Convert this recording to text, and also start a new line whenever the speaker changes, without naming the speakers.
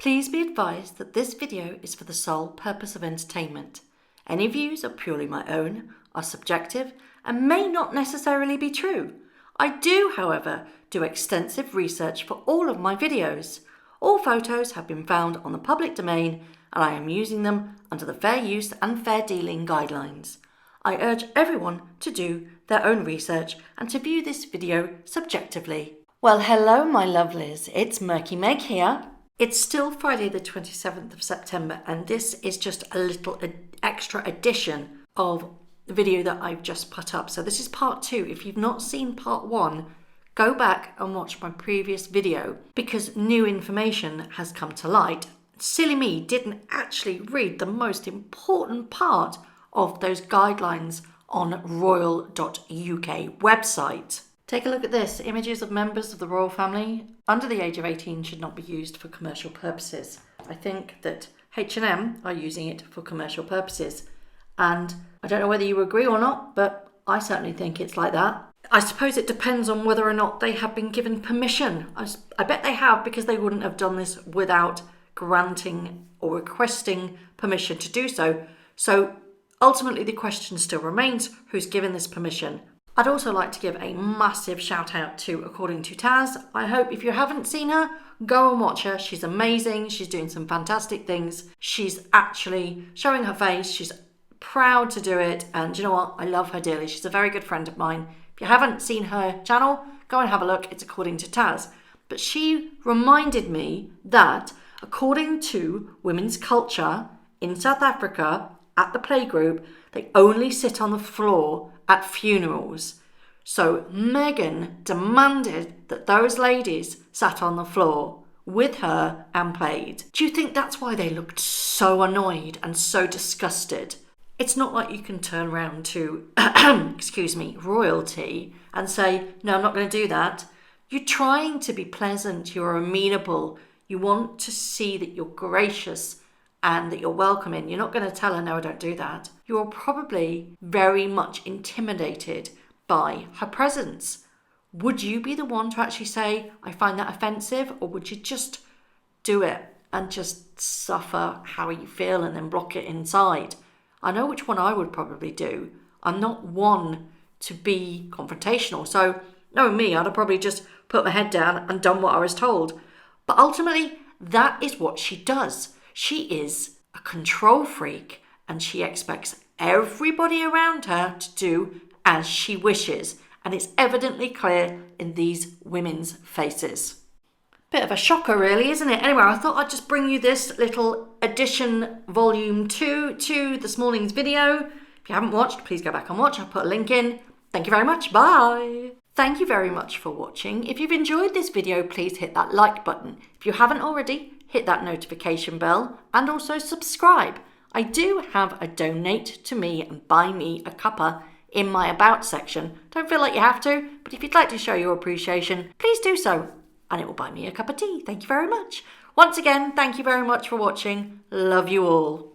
Please be advised that this video is for the sole purpose of entertainment. Any views are purely my own, are subjective, and may not necessarily be true. I do, however, do extensive research for all of my videos. All photos have been found on the public domain, and I am using them under the fair use and fair dealing guidelines. I urge everyone to do their own research and to view this video subjectively. Well, hello my lovelies, it's Murky Meg here. It's still Friday the 27th of September, and this is just a little extra edition of the video that I've just put up. So this is part 2. If you've not seen part 1, go back and watch my previous video because new information has come to light. Silly me didn't actually read the most important part of those guidelines on royal.uk website. Take a look at this. Images of members of the royal family under the age of 18 should not be used for commercial purposes. I think that H&M are using it for commercial purposes. And I don't know whether you agree or not, but I certainly think it's like that. I suppose it depends on whether or not they have been given permission. I bet they have, because they wouldn't have done this without granting or requesting permission to do so. So ultimately the question still remains, who's given this permission? I'd also like to give a massive shout out to According to Taz. I hope if you haven't seen her, go and watch her. She's amazing. She's doing some fantastic things. She's actually showing her face. She's proud to do it. And you know what? I love her dearly. She's a very good friend of mine. If you haven't seen her channel, go and have a look. It's According to Taz. But she reminded me that according to women's culture in South Africa, at the playgroup, they only sit on the floor at funerals. So Meghan demanded that those ladies sat on the floor with her and played. Do you think that's why they looked so annoyed and so disgusted? It's not like you can turn around to, royalty and say, no, I'm not going to do that. You're trying to be pleasant, you're amenable, you want to see that you're gracious and that you're welcoming. You're not going to tell her, no, I don't do that. You're probably very much intimidated by her presence. Would you be the one to actually say, I find that offensive? Or would you just do it and just suffer how you feel and then block it inside? I know which one I would probably do. I'm not one to be confrontational. So knowing me, I'd have probably just put my head down and done what I was told. But ultimately, that is what she does. She is a control freak, and she expects everybody around her to do as she wishes. And it's evidently clear in these women's faces. Bit of a shocker, really, isn't it? Anyway, I thought I'd just bring you this little addition volume 2 to this morning's video. If you haven't watched, please go back and watch. I'll put a link in. Thank you very much. Bye. Thank you very much for watching. If you've enjoyed this video, please hit that like button. If you haven't already, hit that notification bell and also subscribe. I do have a donate to me and buy me a cuppa in my about section. Don't feel like you have to, but if you'd like to show your appreciation, please do so. And it will buy me a cup of tea. Thank you very much. Once again, thank you very much for watching. Love you all.